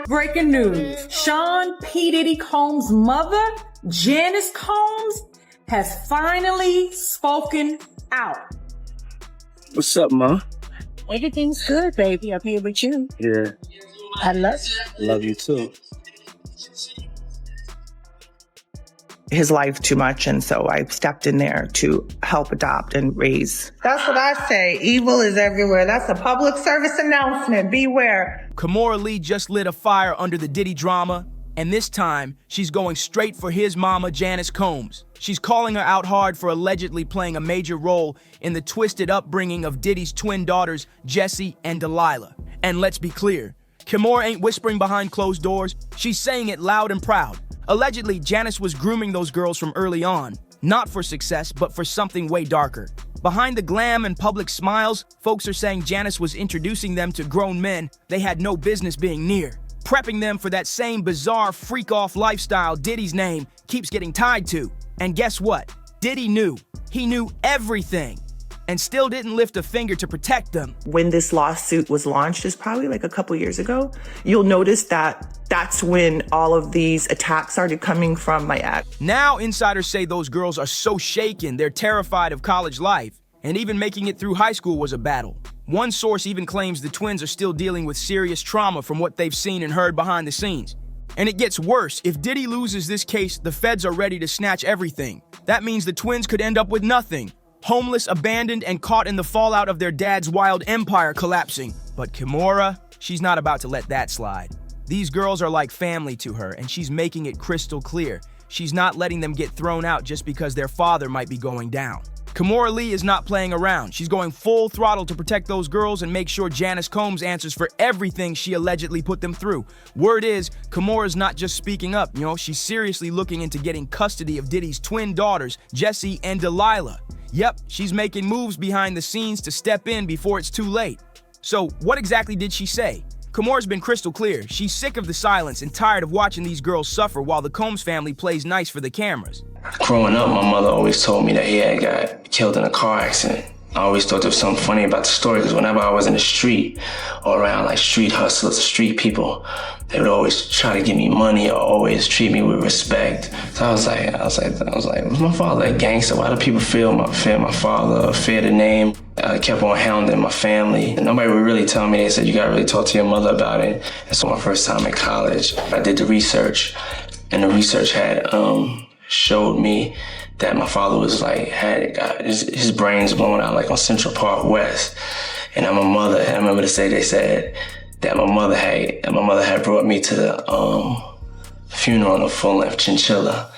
Breaking news. Sean P. Diddy Combs' mother, Janice Combs, has finally spoken out. What's up, Ma? Everything's good, baby. I'm here with you. Yeah. I love you. Love you too. His life too much, and so I stepped in there to help adopt and raise. That's what I say. Evil is everywhere. That's a public service announcement. Beware. Kimora Lee just lit a fire under the Diddy drama, and this time, she's going straight for his mama, Janice Combs. She's calling her out hard for allegedly playing a major role in the twisted upbringing of Diddy's twin daughters, Jessie and Delilah. And let's be clear, Kimora ain't whispering behind closed doors. She's saying it loud and proud. Allegedly, Janice was grooming those girls from early on, not for success, but for something way darker. Behind the glam and public smiles, folks are saying Janice was introducing them to grown men they had no business being near, prepping them for that same bizarre freak-off lifestyle Diddy's name keeps getting tied to. And guess what? Diddy knew. He knew everything, and still didn't lift a finger to protect them. When this lawsuit was launched, is probably like a couple years ago, you'll notice that that's when all of these attacks started coming from my ex. Now, insiders say those girls are so shaken, they're terrified of college life, and even making it through high school was a battle. One source even claims the twins are still dealing with serious trauma from what they've seen and heard behind the scenes. And it gets worse. If Diddy loses this case, the feds are ready to snatch everything. That means the twins could end up with nothing. Homeless, abandoned, and caught in the fallout of their dad's wild empire collapsing. But Kimora, she's not about to let that slide. These girls are like family to her, and she's making it crystal clear. She's not letting them get thrown out just because their father might be going down. Kimora Lee is not playing around. She's going full throttle to protect those girls and make sure Janice Combs answers for everything she allegedly put them through. Word is, Kimora's not just speaking up, she's seriously looking into getting custody of Diddy's twin daughters, Jessie and Delilah. Yep, she's making moves behind the scenes to step in before it's too late. So, what exactly did she say? Kimora's been crystal clear. She's sick of the silence and tired of watching these girls suffer while the Combs family plays nice for the cameras. Growing up, my mother always told me that he had got killed in a car accident. I always thought there was something funny about the story because whenever I was in the street or around like street hustlers, street people, they would always try to give me money or always treat me with respect. So I was like, was my father a gangster? Why do people fear my father or fear the name? I kept on hounding my family. And nobody would really tell me. They said, you gotta really talk to your mother about it. And so my first time in college, I did the research, and the research had showed me that my father was like, had his brains blown out like on Central Park West. And my mother, I remember they said that my mother had brought me to the funeral on a full-length chinchilla.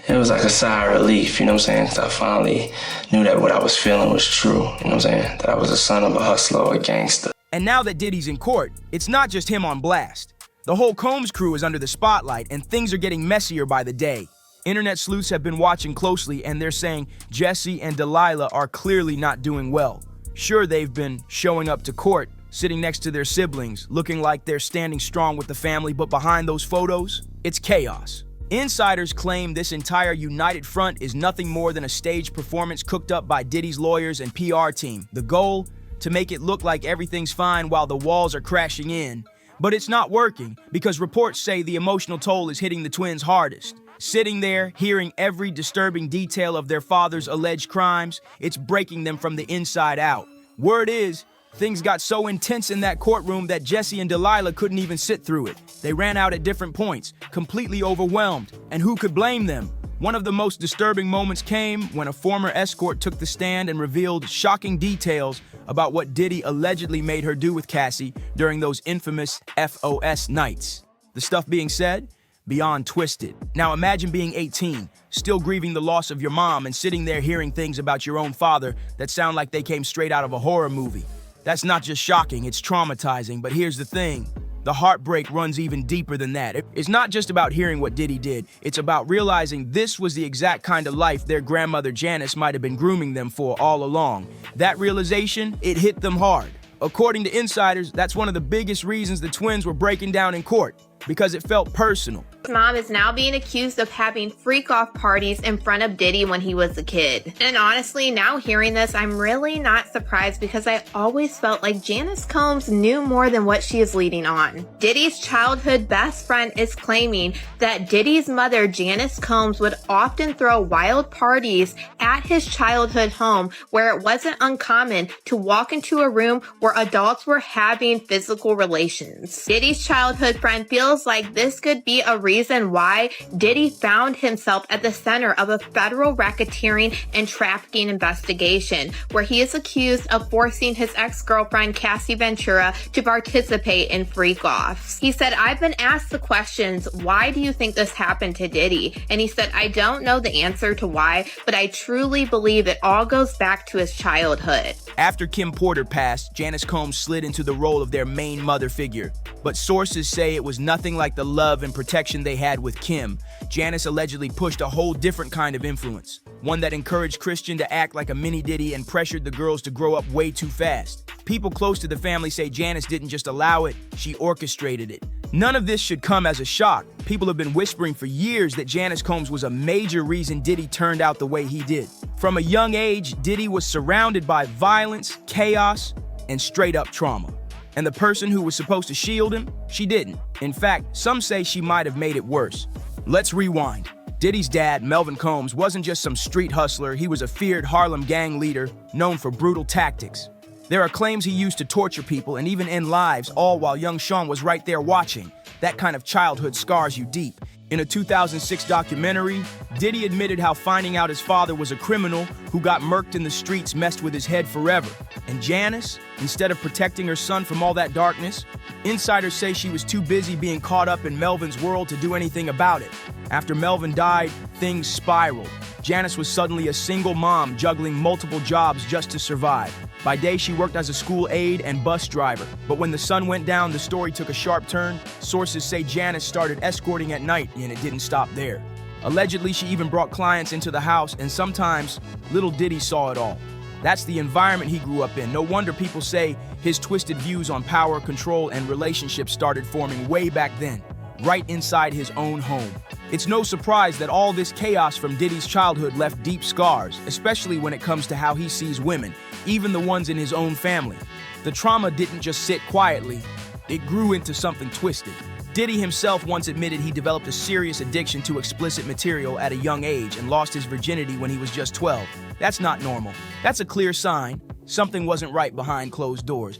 And it was like a sigh of relief, you know what I'm saying? Because I finally knew that what I was feeling was true, you know what I'm saying? That I was a son of a hustler or a gangster. And now that Diddy's in court, it's not just him on blast. The whole Combs crew is under the spotlight, and things are getting messier by the day. Internet sleuths have been watching closely, and they're saying Jessie and Delilah are clearly not doing well. Sure, they've been showing up to court, sitting next to their siblings, looking like they're standing strong with the family, but behind those photos, it's chaos. Insiders claim this entire united front is nothing more than a staged performance cooked up by Diddy's lawyers and PR team. The goal? To make it look like everything's fine while the walls are crashing in. But it's not working, because reports say the emotional toll is hitting the twins hardest. Sitting there, hearing every disturbing detail of their father's alleged crimes, it's breaking them from the inside out. Word is, things got so intense in that courtroom that Jessie and Delilah couldn't even sit through it. They ran out at different points, completely overwhelmed. And who could blame them? One of the most disturbing moments came when a former escort took the stand and revealed shocking details about what Diddy allegedly made her do with Cassie during those infamous FOS nights. The stuff being said? Beyond twisted. Now imagine being 18, still grieving the loss of your mom and sitting there hearing things about your own father that sound like they came straight out of a horror movie. That's not just shocking, it's traumatizing, but here's the thing. The heartbreak runs even deeper than that. It's not just about hearing what Diddy did, it's about realizing this was the exact kind of life their grandmother Janice might have been grooming them for all along. That realization, it hit them hard. According to insiders, that's one of the biggest reasons the twins were breaking down in court, because it felt personal. Mom is now being accused of having freak-off parties in front of Diddy when he was a kid. And honestly, now hearing this, I'm really not surprised because I always felt like Janice Combs knew more than what she is leading on. Diddy's childhood best friend is claiming that Diddy's mother, Janice Combs, would often throw wild parties at his childhood home where it wasn't uncommon to walk into a room where adults were having physical relations. Diddy's childhood friend feels like this could be a reason why Diddy found himself at the center of a federal racketeering and trafficking investigation, where he is accused of forcing his ex-girlfriend Cassie Ventura to participate in freak-offs. He said, "I've been asked the questions, why do you think this happened to Diddy?" And he said, "I don't know the answer to why, but I truly believe it all goes back to his childhood." After Kim Porter passed, Janice Combs slid into the role of their main mother figure. But sources say it was nothing like the love and protection they had with Kim. Janice allegedly pushed a whole different kind of influence, one that encouraged Christian to act like a mini Diddy and pressured the girls to grow up way too fast. People close to the family say Janice didn't just allow it, she orchestrated it. None of this should come as a shock. People have been whispering for years that Janice Combs was a major reason Diddy turned out the way he did. From a young age, Diddy was surrounded by violence, chaos, and straight-up trauma. And the person who was supposed to shield him, she didn't. In fact, some say she might have made it worse. Let's rewind. Diddy's dad, Melvin Combs, wasn't just some street hustler, he was a feared Harlem gang leader known for brutal tactics. There are claims he used to torture people and even end lives, all while young Sean was right there watching. That kind of childhood scars you deep. In a 2006 documentary, Diddy admitted how finding out his father was a criminal who got murked in the streets messed with his head forever. And Janice, instead of protecting her son from all that darkness, insiders say she was too busy being caught up in Melvin's world to do anything about it. After Melvin died, things spiraled. Janice was suddenly a single mom juggling multiple jobs just to survive. By day, she worked as a school aide and bus driver. But when the sun went down, the story took a sharp turn. Sources say Janice started escorting at night, and it didn't stop there. Allegedly, she even brought clients into the house, and sometimes little Diddy saw it all. That's the environment he grew up in. No wonder people say his twisted views on power, control, and relationships started forming way back then, right inside his own home. It's no surprise that all this chaos from Diddy's childhood left deep scars, especially when it comes to how he sees women, even the ones in his own family. The trauma didn't just sit quietly, it grew into something twisted. Diddy himself once admitted he developed a serious addiction to explicit material at a young age and lost his virginity when he was just 12. That's not normal. That's a clear sign something wasn't right behind closed doors.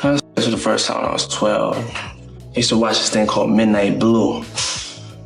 This was the first time when I was 12. I used to watch this thing called Midnight Blue.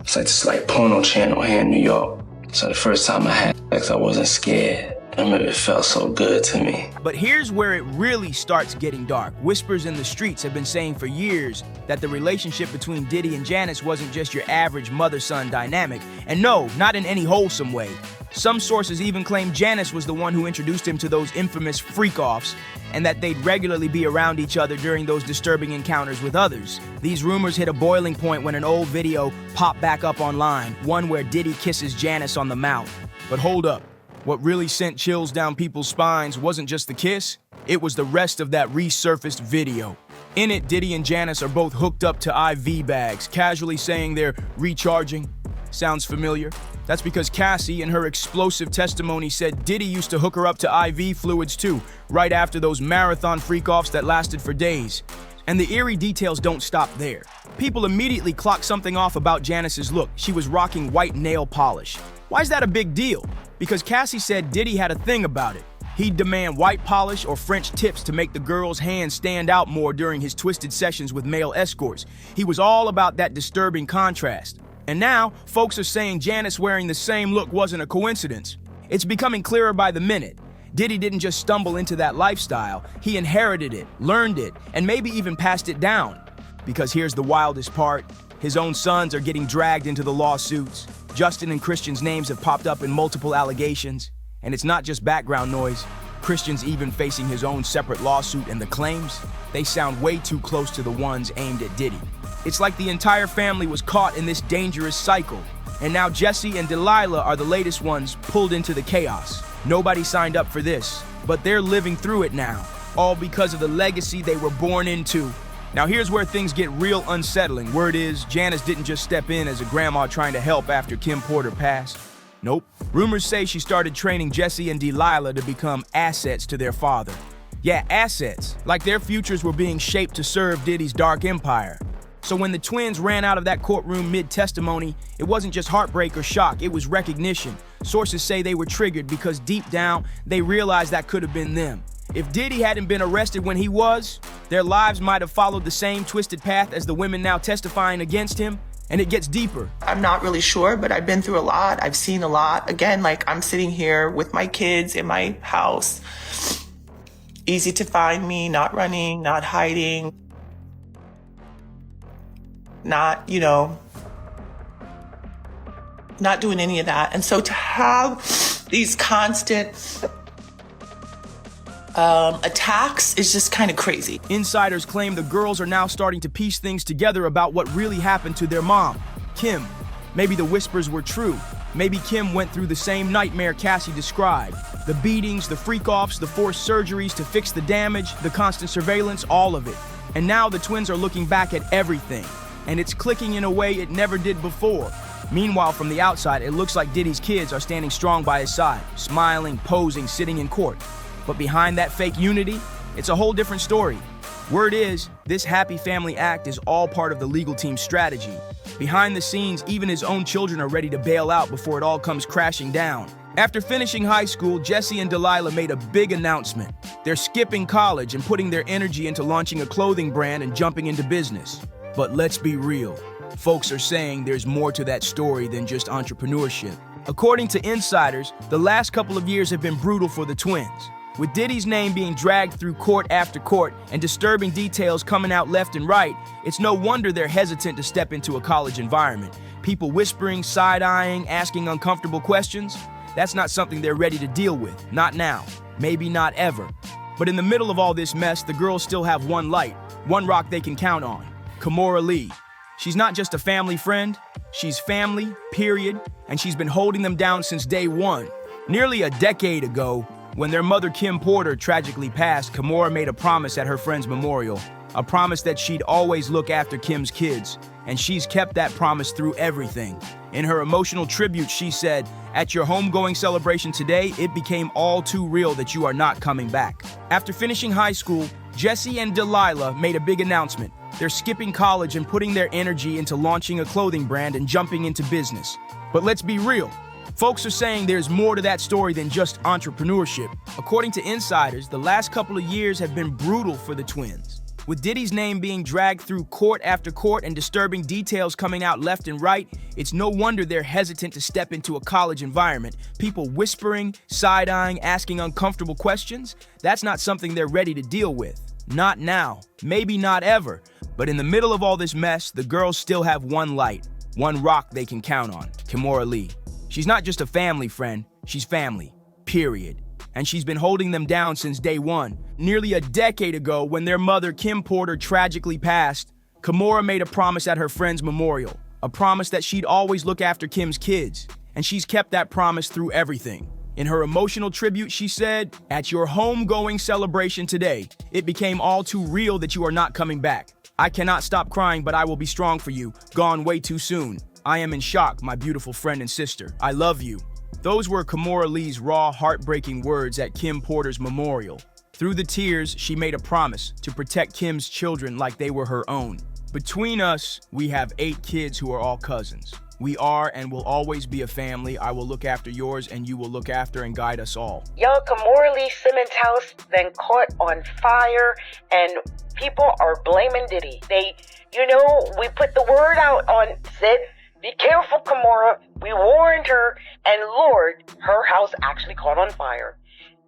It's like this porno channel here in New York. So the first time I had sex, I wasn't scared. I remember it felt so good to me. But here's where it really starts getting dark. Whispers in the streets have been saying for years that the relationship between Diddy and Janice wasn't just your average mother-son dynamic. And no, not in any wholesome way. Some sources even claim Janice was the one who introduced him to those infamous freak-offs, and that they'd regularly be around each other during those disturbing encounters with others. These rumors hit a boiling point when an old video popped back up online, one where Diddy kisses Janice on the mouth. But hold up. What really sent chills down people's spines wasn't just the kiss, it was the rest of that resurfaced video. In it, Diddy and Janice are both hooked up to IV bags, casually saying they're recharging. Sounds familiar? That's because Cassie, in her explosive testimony, said Diddy used to hook her up to IV fluids too, right after those marathon freak-offs that lasted for days. And the eerie details don't stop there. People immediately clock something off about Janice's look. She was rocking white nail polish. Why is that a big deal? Because Cassie said Diddy had a thing about it. He'd demand white polish or French tips to make the girl's hands stand out more during his twisted sessions with male escorts. He was all about that disturbing contrast. And now, folks are saying Janice wearing the same look wasn't a coincidence. It's becoming clearer by the minute. Diddy didn't just stumble into that lifestyle, he inherited it, learned it, and maybe even passed it down. Because here's the wildest part, his own sons are getting dragged into the lawsuits. Justin and Christian's names have popped up in multiple allegations. And it's not just background noise. Christian's even facing his own separate lawsuit, and the claims, they sound way too close to the ones aimed at Diddy. It's like the entire family was caught in this dangerous cycle. And now Jesse and Delilah are the latest ones pulled into the chaos. Nobody signed up for this, but they're living through it now, all because of the legacy they were born into. Now here's where things get real unsettling. Word is, Janice didn't just step in as a grandma trying to help after Kim Porter passed. Nope. Rumors say she started training Jesse and Delilah to become assets to their father. Yeah, assets, like their futures were being shaped to serve Diddy's dark empire. So when the twins ran out of that courtroom mid-testimony, it wasn't just heartbreak or shock, it was recognition. Sources say they were triggered because deep down, they realized that could have been them. If Diddy hadn't been arrested when he was, their lives might have followed the same twisted path as the women now testifying against him. And it gets deeper. I'm not really sure, but I've been through a lot. I've seen a lot. Again, like I'm sitting here with my kids in my house. Easy to find me, not running, not hiding, not, not doing any of that. And so to have these constant attacks is just kind of crazy. Insiders claim the girls are now starting to piece things together about what really happened to their mom, Kim. Maybe the whispers were true. Maybe Kim went through the same nightmare Cassie described. The beatings, the freak-offs, the forced surgeries to fix the damage, the constant surveillance, all of it. And now the twins are looking back at everything, and it's clicking in a way it never did before. Meanwhile, from the outside, it looks like Diddy's kids are standing strong by his side, smiling, posing, sitting in court. But behind that fake unity, it's a whole different story. Word is, this happy family act is all part of the legal team's strategy. Behind the scenes, even his own children are ready to bail out before it all comes crashing down. After finishing high school, Jesse and Delilah made a big announcement. They're skipping college and putting their energy into launching a clothing brand and jumping into business. But let's be real. Folks are saying there's more to that story than just entrepreneurship. According to insiders, the last couple of years have been brutal for the twins. With Diddy's name being dragged through court after court and disturbing details coming out left and right, it's no wonder they're hesitant to step into a college environment. People whispering, side-eyeing, asking uncomfortable questions, that's not something they're ready to deal with. Not now. Maybe not ever. But in the middle of all this mess, the girls still have one light, one rock they can count on. Kimora Lee. She's not just a family friend, she's family, period, and she's been holding them down since day one. Nearly a decade ago, when their mother Kim Porter tragically passed, Kimora made a promise at her friend's memorial. A promise that she'd always look after Kim's kids. And she's kept that promise through everything. In her emotional tribute, she said, "At your homegoing celebration today, it became all too real that you are not coming back." After finishing high school, Jesse and Delilah made a big announcement. They're skipping college and putting their energy into launching a clothing brand and jumping into business. But let's be real. Folks are saying there's more to that story than just entrepreneurship. According to insiders, the last couple of years have been brutal for the twins. With Diddy's name being dragged through court after court and disturbing details coming out left and right, it's no wonder they're hesitant to step into a college environment. People whispering, side-eyeing, asking uncomfortable questions, that's not something they're ready to deal with. Not now, maybe not ever. But in the middle of all this mess, the girls still have one light, one rock they can count on, Kimora Lee. She's not just a family friend, she's family, period. And she's been holding them down since day one. Nearly a decade ago, when their mother, Kim Porter, tragically passed, Kimora made a promise at her friend's memorial. A promise that she'd always look after Kim's kids. And she's kept that promise through everything. In her emotional tribute, she said, "At your homegoing celebration today, it became all too real that you are not coming back. I cannot stop crying, but I will be strong for you. Gone way too soon. I am in shock, my beautiful friend and sister. I love you." Those were Kimora Lee's raw, heartbreaking words at Kim Porter's memorial. Through the tears, she made a promise to protect Kim's children like they were her own. Between us, we have 8 kids who are all cousins. We are and will always be a family. I will look after yours and you will look after and guide us all. Y'all, Kimora Lee Simmons' house been caught on fire and people are blaming Diddy. We put the word out on, said, "Be careful, Kimora." We warned her, and Lord, her house actually caught on fire.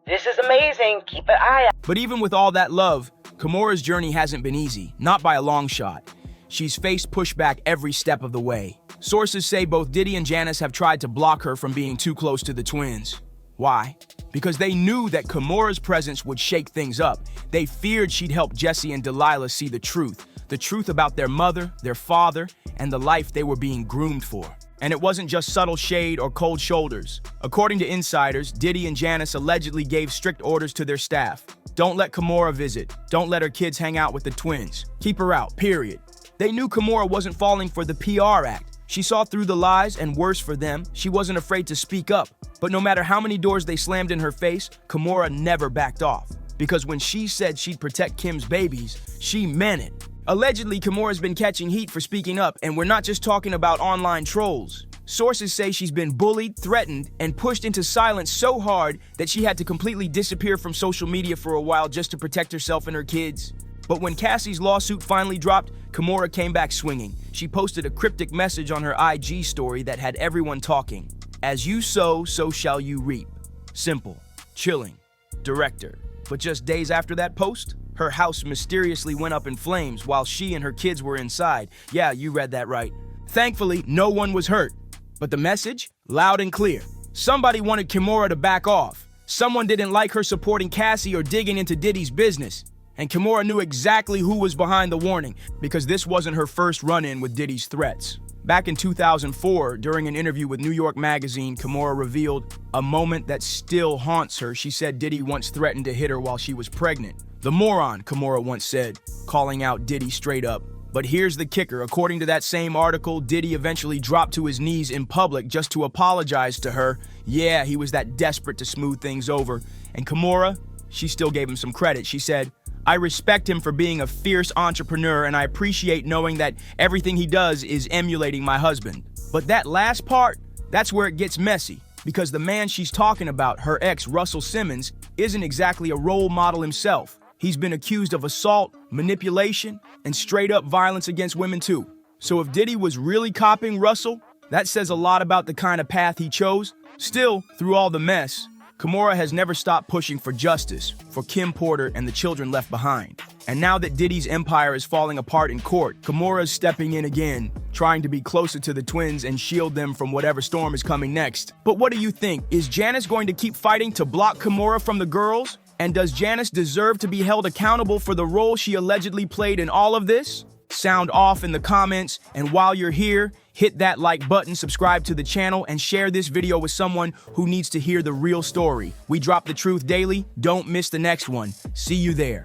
This is amazing. Keep an eye out. But even with all that love, Kimora's journey hasn't been easy, not by a long shot. She's faced pushback every step of the way. Sources say both Diddy and Janice have tried to block her from being too close to the twins. Why? Because they knew that Kimora's presence would shake things up. They feared she'd help Jesse and Delilah see the truth about their mother, their father, and the life they were being groomed for. And it wasn't just subtle shade or cold shoulders. According to insiders, Diddy and Janice allegedly gave strict orders to their staff. Don't let Kimora visit. Don't let her kids hang out with the twins. Keep her out, period. They knew Kimora wasn't falling for the PR act. She saw through the lies, and worse for them, she wasn't afraid to speak up. But no matter how many doors they slammed in her face, Kimora never backed off. Because when she said she'd protect Kim's babies, she meant it. Allegedly, Kimora's been catching heat for speaking up, and we're not just talking about online trolls. Sources say she's been bullied, threatened, and pushed into silence so hard that she had to completely disappear from social media for a while just to protect herself and her kids. But when Cassie's lawsuit finally dropped, Kimora came back swinging. She posted a cryptic message on her IG story that had everyone talking. As you sow, so shall you reap. Simple, chilling, director. But just days after that post, her house mysteriously went up in flames while she and her kids were inside. Yeah, you read that right. Thankfully, no one was hurt. But the message? Loud and clear. Somebody wanted Kimora to back off. Someone didn't like her supporting Cassie or digging into Diddy's business. And Kimora knew exactly who was behind the warning, because this wasn't her first run-in with Diddy's threats. Back in 2004, during an interview with New York Magazine, Kimora revealed a moment that still haunts her. She said Diddy once threatened to hit her while she was pregnant. The moron, Kimora once said, calling out Diddy straight up. But here's the kicker. According to that same article, Diddy eventually dropped to his knees in public just to apologize to her. Yeah, he was that desperate to smooth things over. And Kimora, she still gave him some credit. She said, I respect him for being a fierce entrepreneur, and I appreciate knowing that everything he does is emulating my husband. But that last part, that's where it gets messy, because the man she's talking about, her ex, Russell Simmons, isn't exactly a role model himself. He's been accused of assault, manipulation, and straight-up violence against women too. So if Diddy was really copying Russell, that says a lot about the kind of path he chose. Still, through all the mess, Kimora has never stopped pushing for justice for Kim Porter and the children left behind. And now that Diddy's empire is falling apart in court, Kimora's stepping in again, trying to be closer to the twins and shield them from whatever storm is coming next. But what do you think? Is Janice going to keep fighting to block Kimora from the girls? And does Janice deserve to be held accountable for the role she allegedly played in all of this? Sound off in the comments, and while you're here, hit that like button, subscribe to the channel, and share this video with someone who needs to hear the real story. We drop the truth daily. Don't miss the next one. See you there.